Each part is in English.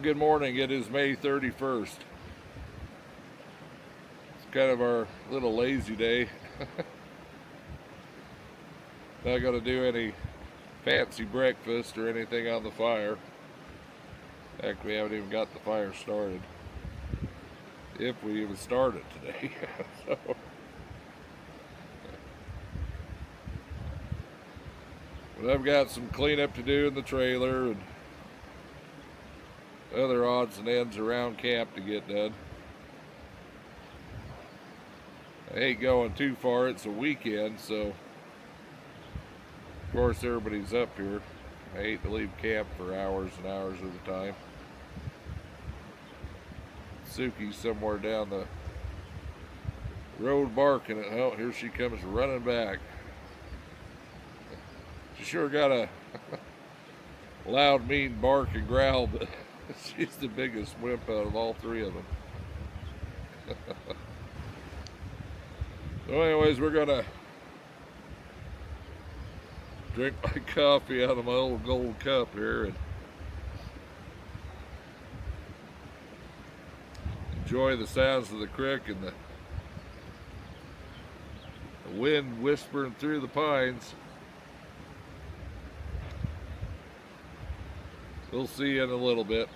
good morning. It is May 31st. It's kind of our little lazy day. Not going to do any fancy breakfast or anything on the fire. Heck, we haven't even got the fire started. If we even start it today. So, but I've got some cleanup to do in the trailer and other odds and ends around camp to get done. I hate going too far. It's a weekend, so of course everybody's up here. I hate to leave camp for hours and hours at a time. Suki's somewhere down the road barking it. Oh, here she comes running back. She sure got a loud, mean bark and growl, but she's the biggest wimp out of all three of them. So anyways, we're gonna drink my coffee out of my old gold cup here and enjoy the sounds of the creek and the wind whispering through the pines. We'll see you in a little bit.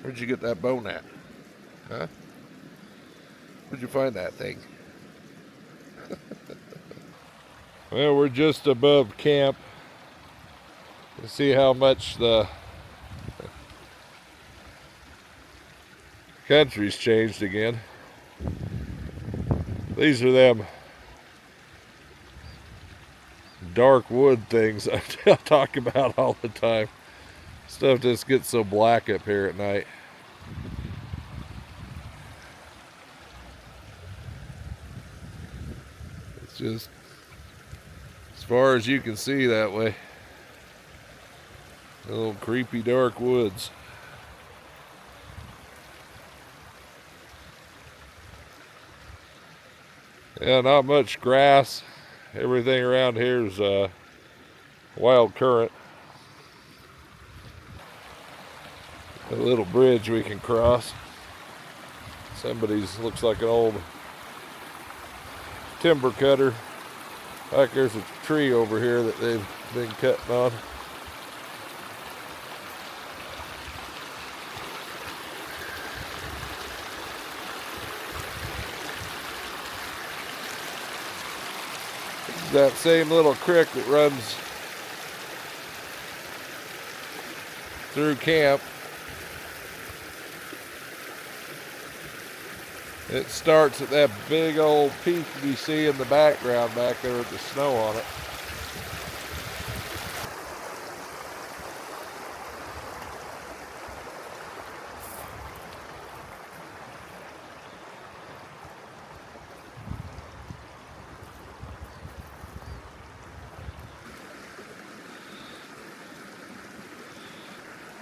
Where'd you get that bone at? Huh? Where'd you find that thing? Well, we're just above camp. You see how much the country's changed again. These are them dark wood things I talk about all the time. Stuff just gets so black up here at night. It's just as far as you can see that way. The little creepy dark woods. Yeah, not much grass. Everything around here is wild currant. A little bridge we can cross. Somebody's looks like an old timber cutter. Like there's a tree over here that they've been cutting on. That same little creek that runs through camp. It starts at that big old peak you see in the background back there with the snow on it.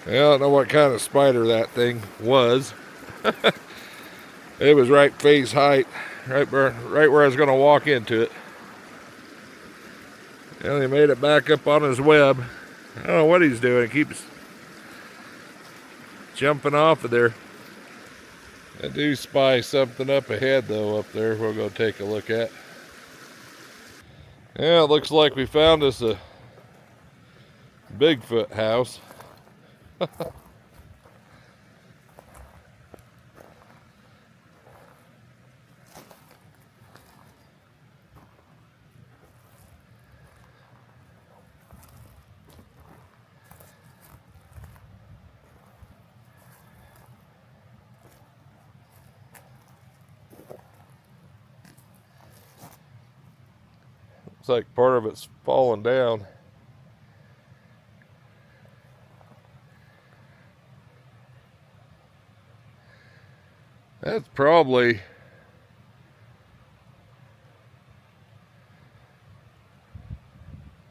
I don't know what kind of spider that thing was. It was right face height, right where I was going to walk into it. And he made it back up on his web. I don't know what he's doing. He keeps jumping off of there. I do spy something up ahead though up there we'll go take a look at. Yeah, it looks like we found us a Bigfoot house. Looks like part of it's fallen down. That's probably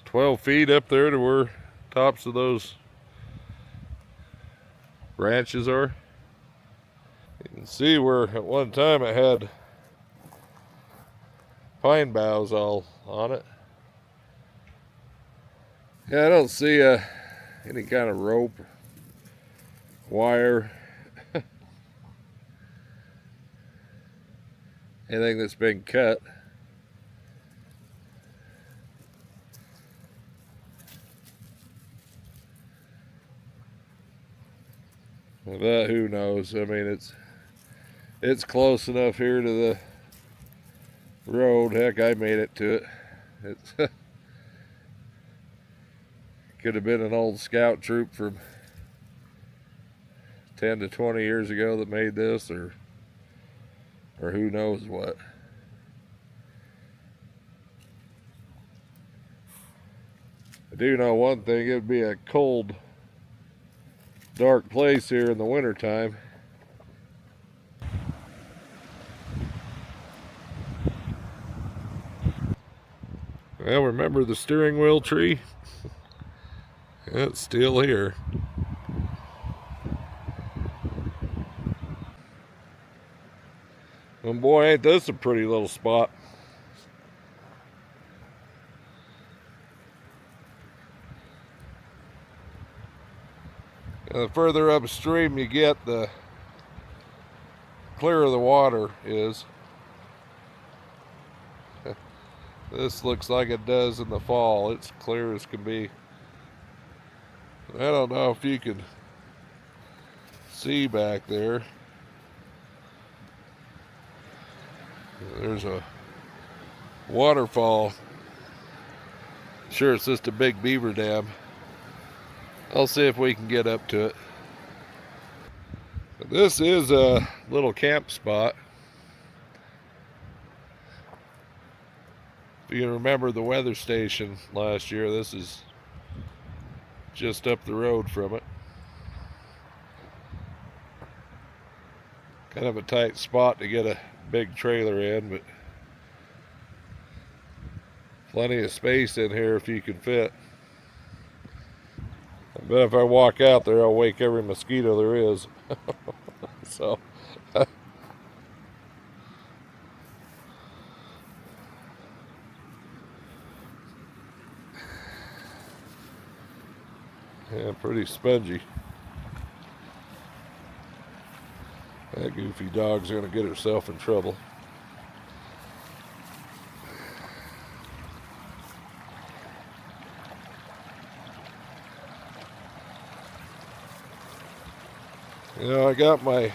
$12 feet up there to where tops of those branches are. You can See where at one time it had pine boughs all on it. Yeah, I don't see any kind of rope, wire, anything that's been cut. But who knows? I mean, it's close enough here to the road. Heck, I made it to it. It's could have been an old scout troop from 10 to 20 years ago that made this, or who knows what. I do know one thing: it would be a cold, dark place here in the wintertime. Well, remember the steering wheel tree? It's still here. And boy, ain't this a pretty little spot. The further upstream you get, the clearer the water is. This looks like it does in the fall. It's clear as can be. I don't know if you can see back there. There's a waterfall. Sure, it's just a big beaver dam. I'll see if we can get up to it. But this is a little camp spot. If you remember the weather station last year, this is just up the road from it. Kind of a tight spot to get a big trailer in, but plenty of space in here if you can fit. I bet if I walk out there, I'll wake every mosquito there is. So yeah, pretty spongy. That goofy dog's gonna get herself in trouble. You know, I got my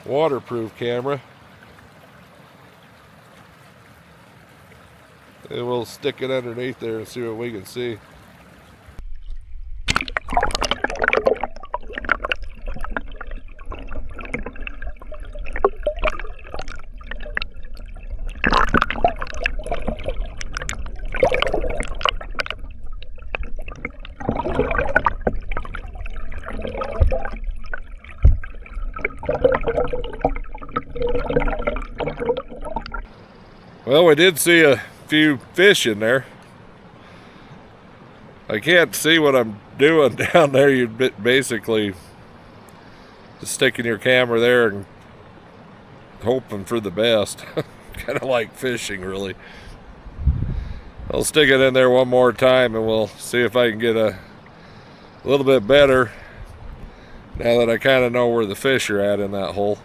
waterproof camera. And we'll stick it underneath there and see what we can see. Well, we did see a few fish in there. I can't see what I'm doing down there. You're basically just sticking your camera there and hoping for the best. Kind of like fishing, really. I'll stick it in there one more time and we'll see if I can get a little bit better now that I kind of know where the fish are at in that hole.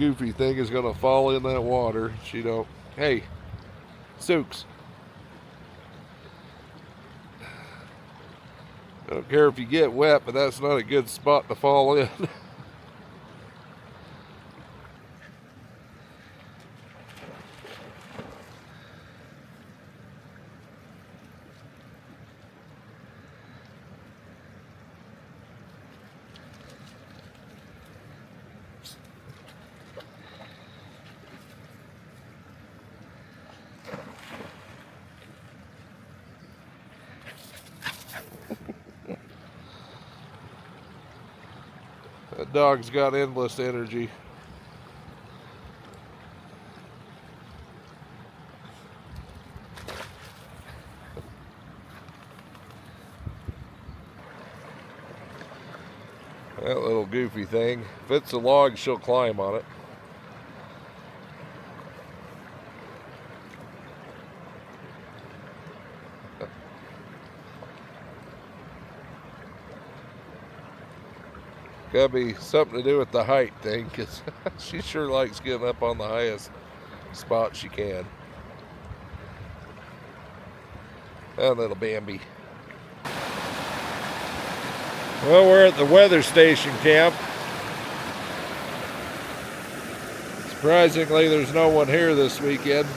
goofy thing is gonna fall in that water. She don't. Hey, Sooks. I don't care if you get wet, but that's not a good spot to fall in. That dog's got endless energy. That little goofy thing. If it's a log, she'll climb on it. Gotta be something to do with the height thing, because she sure likes getting up on the highest spot she can. That little Bambi. Well, we're at the weather station camp. Surprisingly, there's no one here this weekend.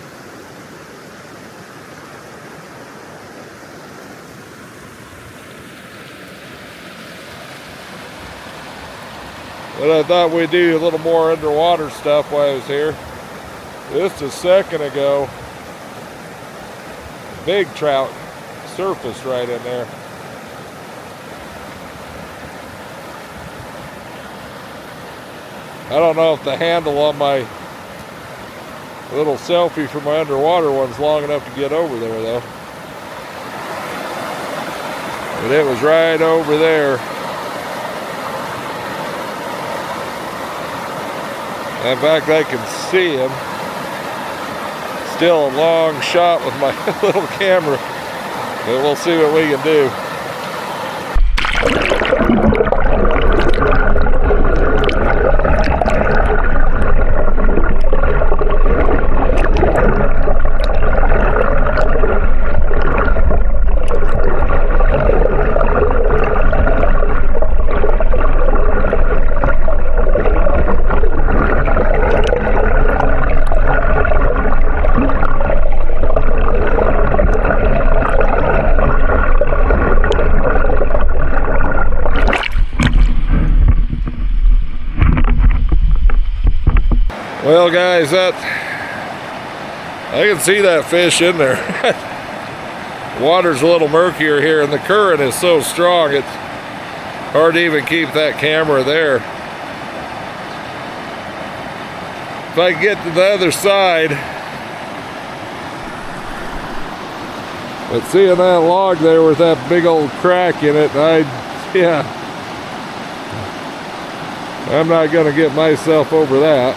But I thought we'd do a little more underwater stuff while I was here. Just a second ago, big trout surfaced right in there. I don't know if the handle on my little selfie for my underwater one's long enough to get over there though. But it was right over there. In fact, I can see him. Still a long shot with my little camera, but we'll see what we can do. Well, guys, I can see that fish in there. Water's a little murkier here, and the current is so strong, it's hard to even keep that camera there. If I get to the other side, but seeing that log there with that big old crack in it, I'm not gonna get myself over that.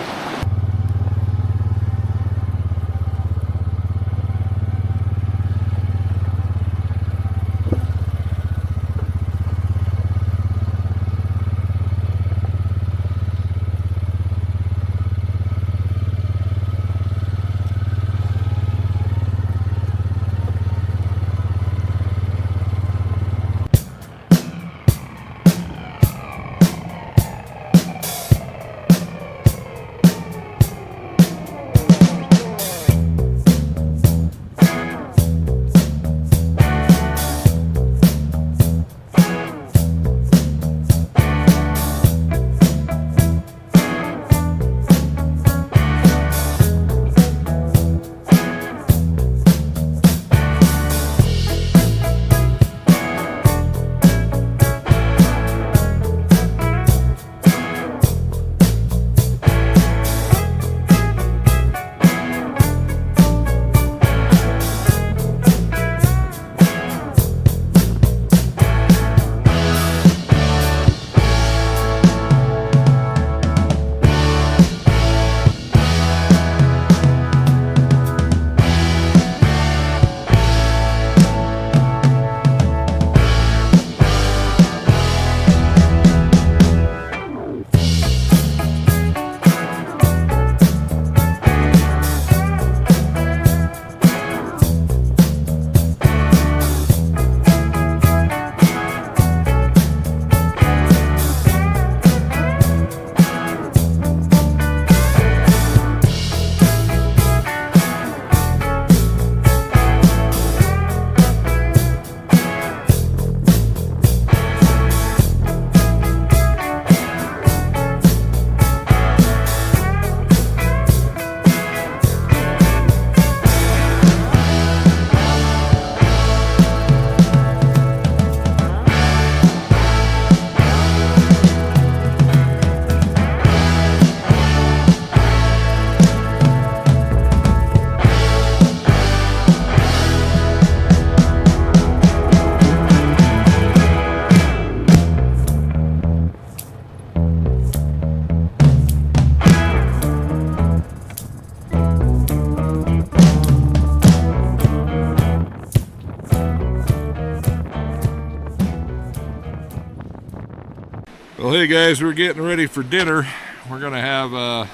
Well, hey guys, we're getting ready for dinner. We're gonna have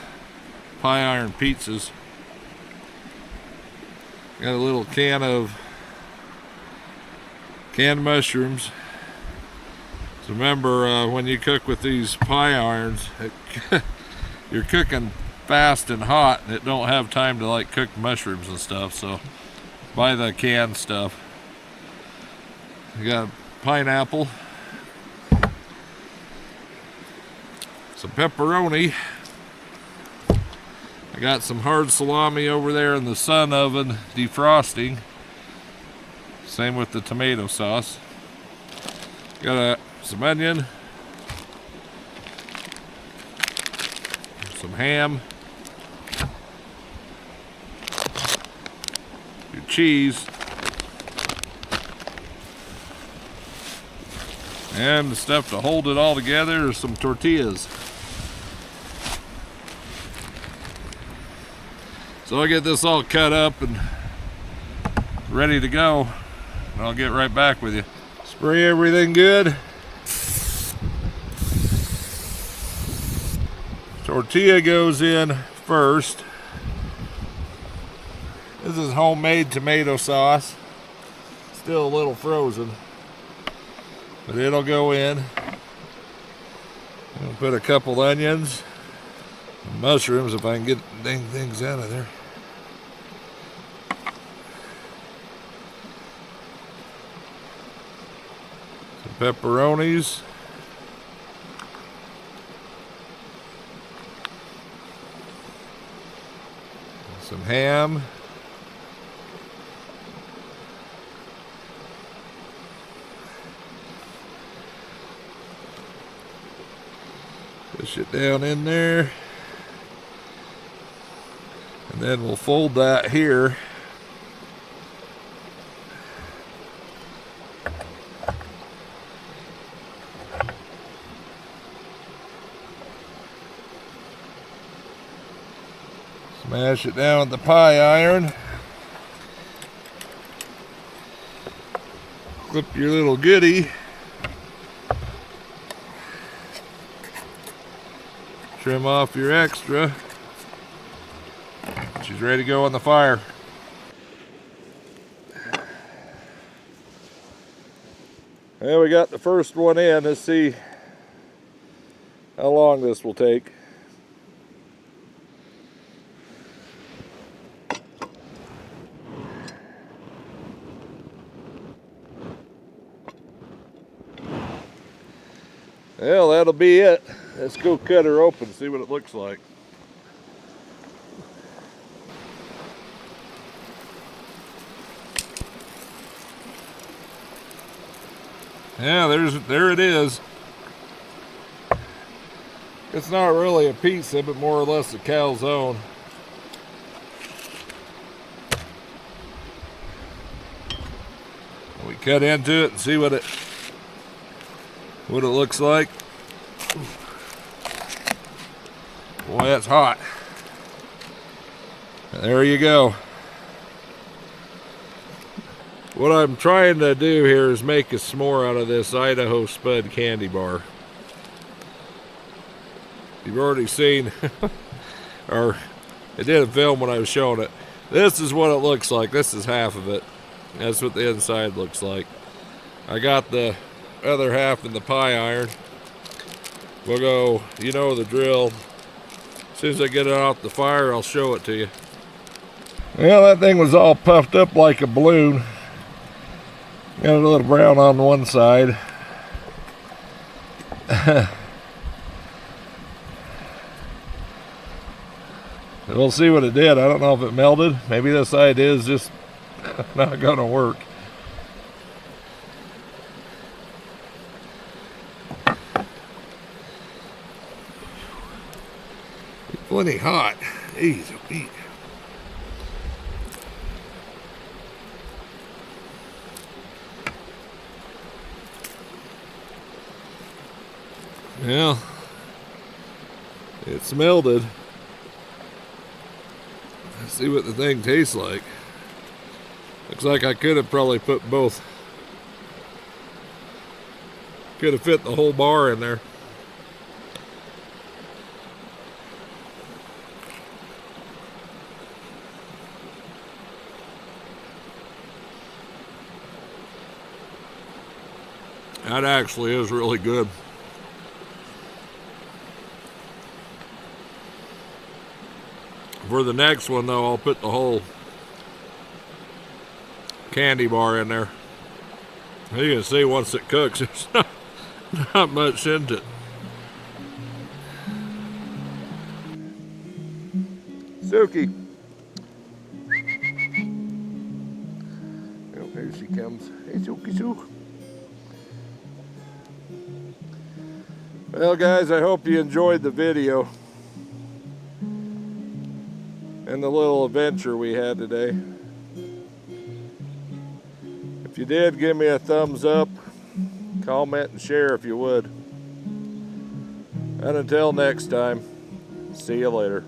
pie iron pizzas. Got a little can of canned mushrooms. So remember, when you cook with these pie irons, you're cooking fast and hot, and it don't have time to like cook mushrooms and stuff. So buy the canned stuff. We got pineapple, some pepperoni. I got some hard salami over there in the sun oven defrosting. Same with the tomato sauce. Got some onion, some ham, your cheese, and the stuff to hold it all together is some tortillas. So I get this all cut up and ready to go, and I'll get right back with you. Spray everything good. Tortilla goes in first. This is homemade tomato sauce. Still a little frozen, but it'll go in. I'll put a couple onions, mushrooms if I can get dang things out of there. Some pepperonis. Some ham. Push it down in there. And then we'll fold that here. Smash it down with the pie iron. Clip your little goodie. Trim off your extra. She's ready to go on the fire. Well, we got the first one in. Let's see how long this will take. Well, that'll be it. Let's go cut her open, see what it looks like. Yeah, there it is. It's not really a pizza, but more or less a calzone. We cut into it and see what it looks like. Boy, that's hot. There you go. What I'm trying to do here is make a s'more out of this Idaho Spud candy bar. You've already seen, or I did a film when I was showing it. This is what it looks like. This is half of it. That's what the inside looks like. I got the other half in the pie iron. We'll go, you know the drill. As soon as I get it off the fire, I'll show it to you. Well, that thing was all puffed up like a balloon. Got a little brown on one side. We'll see what it did. I don't know if it melted. Maybe this side is just not gonna work. Plenty hot. Easy Pete. Well, it's melted. Let's see what the thing tastes like. Looks like I could have probably put both. Could have fit the whole bar in there. That actually is really good. For the next one, though, I'll put the whole candy bar in there. You can see once it cooks, there's not much in it. Suki. Oh, here she comes. Hey, Suki Sue. Well, guys, I hope you enjoyed the video and the little adventure we had today. If you did, give me a thumbs up, comment, and share if you would. And until next time, see you later.